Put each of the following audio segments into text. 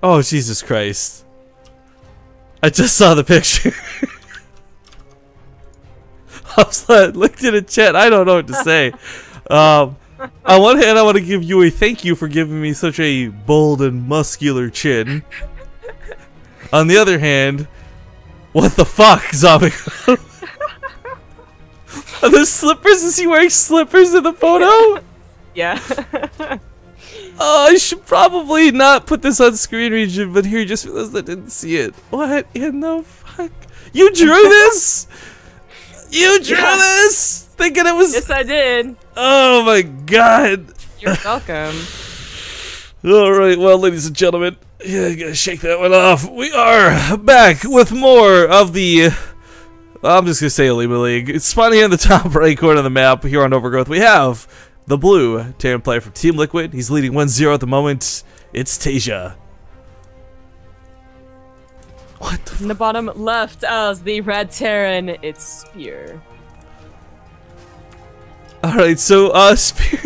Oh, Jesus Christ. I just saw the picture. I looked at the chat. I don't know what to say. On one hand, I want to give you a thank you for giving me such a bold and muscular chin. On the other hand, what the fuck, Zombie? Are those slippers? Is he wearing slippers in the photo? Yeah. Oh, I should probably not put this on screen region, but here, just for those that didn't see it. What in the fuck? You drew this? You drew this? Thinking it was... Yes, I did. Oh my god. You're welcome. Alright, well, ladies and gentlemen, yeah, I gotta shake that one off. We are back with more of the... I'm just gonna say OlimoLeague. It's spawning in the top right corner of the map here on Overgrowth. We have the blue Terran player from Team Liquid. He's leading 1-0 at the moment. It's TaeJa. What the In the bottom left as the red Terran, it's Spear. Alright, so, Spear...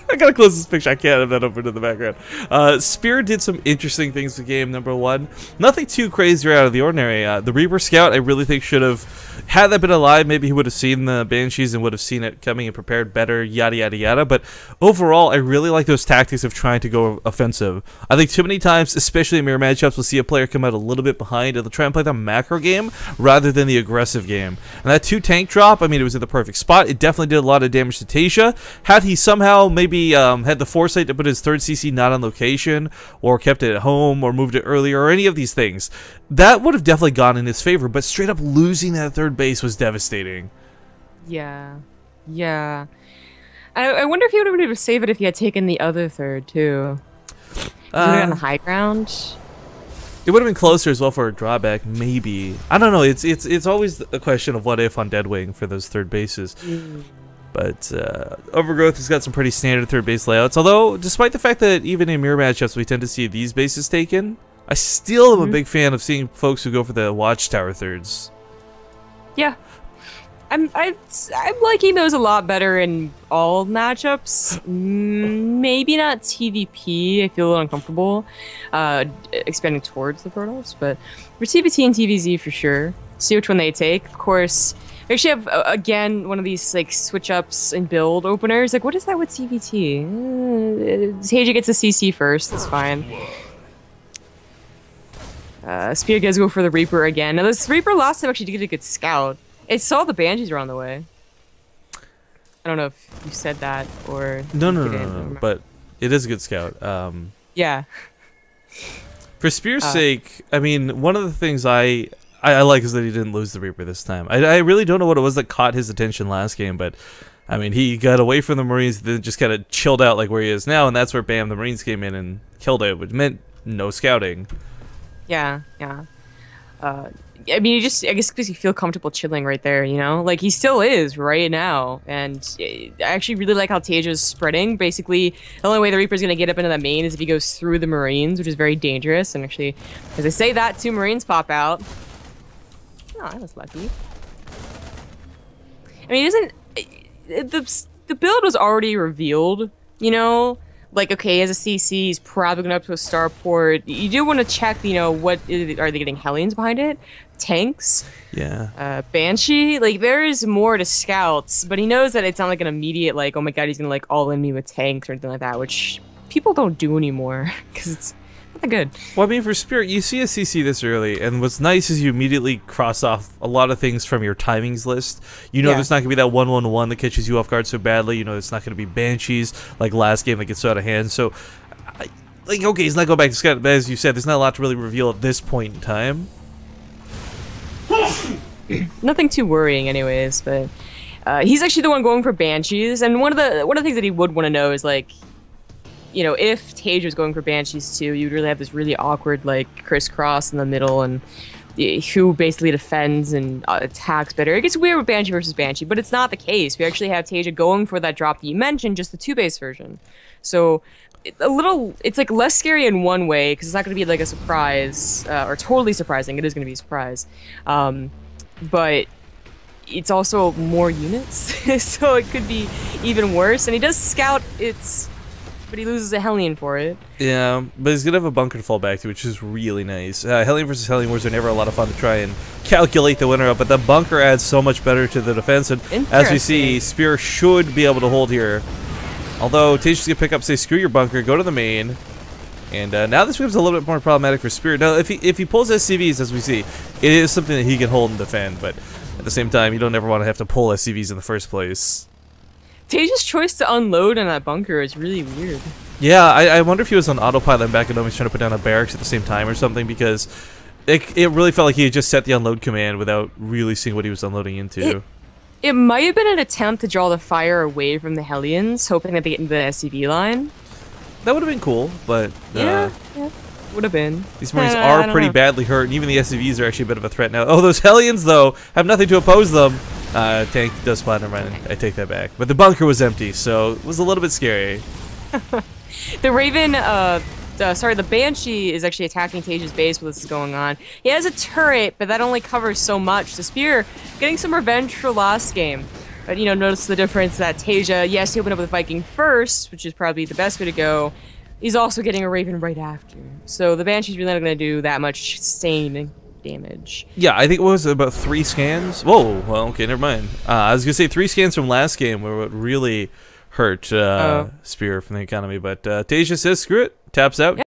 I gotta close this picture. I can't have that open in the background. Spear did some interesting things in game number one. Nothing too crazy or out of the ordinary. The Reaper Scout, I really think should have, had that been alive, maybe he would have seen the Banshees and would have seen it coming and prepared better, yada yada yada. But overall, I really like those tactics of trying to go offensive. I think too many times, especially in mirror matchups, we'll see a player come out a little bit behind and they'll try and play the macro game rather than the aggressive game. And that 2 tank drop, I mean, it was in the perfect spot. It definitely did a lot of damage to TaeJa. Had he somehow maybe had the foresight to put his 3rd CC not on location, or kept it at home, or moved it earlier, or any of these things, that would have definitely gone in his favor. But straight up losing that 3rd base was devastating. Yeah. Yeah. I wonder if he would have been able to save it if he had taken the other 3rd, too. On the high ground? It would have been closer as well for a drawback, maybe. I don't know, it's always a question of what if on Deadwing for those 3rd bases. But Overgrowth has got some pretty standard 3rd base layouts. Although, despite the fact that even in mirror matchups we tend to see these bases taken, I still am a big fan of seeing folks who go for the Watchtower 3rds. Yeah. I'm liking those a lot better in all matchups. Maybe not TVP. I feel a little uncomfortable expanding towards the Protoss, but for TVT and TVZ for sure. See which one they take. Of course, we actually have, again, one of these, like, switch-ups and build openers. Like, what is that with TVT? TaeJa gets a CC first. That's fine. Spear does go for the Reaper again. Now, this Reaper last time actually did get a good scout. It saw the Banshees were on the way. I don't know if you said that, or... No, but it is a good scout. Yeah. For Spear's sake, I mean, one of the things I like is that he didn't lose the Reaper this time. I really don't know what it was that caught his attention last game, but I mean, he got away from the Marines, then just kind of chilled out like where he is now, and that's where, bam, the Marines came in and killed it, which meant no scouting. Yeah, yeah. I mean, I guess because you feel comfortable chilling right there, you know? Like, he still is right now, and I actually really like how TaeJa's spreading. Basically, the only way the Reaper's gonna get up into the main is if he goes through the Marines, which is very dangerous, and actually, as I say that, 2 Marines pop out. Oh, I was lucky. I mean, the build was already revealed, you know? Like, okay, as a CC, he's probably going up to a starport. You do want to check, you know, are they getting Hellions behind it? Tanks? Yeah. Banshee? Like, there is more to scouts, but he knows that it's not like an immediate, like, oh my god, he's going to, like, all in me with tanks or anything like that, which people don't do anymore, because it's not good. Well, I mean, for Spirit, you see a CC this early, and what's nice is you immediately cross off a lot of things from your timings list. You know there's not going to be that 1-1-1 that catches you off guard so badly. You know it's not going to be Banshees like last game that gets so out of hand. So, like, okay, he's not going back to scout, but as you said, there's not a lot to really reveal at this point in time. Nothing too worrying anyways, but he's actually the one going for Banshees, and one of the things that he would want to know is, like, you know, if TaeJa was going for Banshees too, you'd really have this really awkward, like, crisscross in the middle, and who basically defends and attacks better. It gets weird with Banshee versus Banshee, but it's not the case. We actually have TaeJa going for that drop that you mentioned, just the 2-base version. So, it's like less scary in one way, because it's not going to be like a surprise, or totally surprising. It is going to be a surprise. But it's also more units, so it could be even worse. And he does scout its but he loses a Hellion for it. Yeah, but he's gonna have a bunker to fall back to, which is really nice. Hellion versus Hellion wars are never a lot of fun to try and calculate the winner of, but the bunker adds so much better to the defense, and as we see, Spear should be able to hold here. Although TaeJa's gonna pick up, say, screw your bunker, go to the main, and now this becomes a little bit more problematic for Spear. Now, if he pulls SCVs, as we see, it is something that he can hold and defend, but at the same time, you don't ever want to have to pull SCVs in the first place. TaeJa's choice to unload on that bunker is really weird. Yeah, I wonder if he was on autopilot and back at home he's trying to put down a barracks at the same time or something, because it really felt like he had just set the unload command without really seeing what he was unloading into. It might have been an attempt to draw the fire away from the Hellions, hoping that they get into the SCV line. That would have been cool, but... yeah, would have been. These Marines are pretty badly hurt, and even the SCVs are actually a bit of a threat now. Oh, those Hellions, though, have nothing to oppose them. Tank does spot him, right? I take that back. But the bunker was empty, so it was a little bit scary. The Raven, the Banshee is actually attacking TaeJa's base while this is going on. He has a turret, but that only covers so much. The Spear getting some revenge for last game. But, you know, notice the difference that TaeJa, yes, he opened up with Viking first, which is probably the best way to go. He's also getting a Raven right after. So the Banshee's really not going to do that much sustaining damage. Yeah, I think it was about 3 scans. Whoa, well, okay, never mind. I was going to say 3 scans from last game were what really hurt Spear from the economy, but TaeJa says screw it, taps out.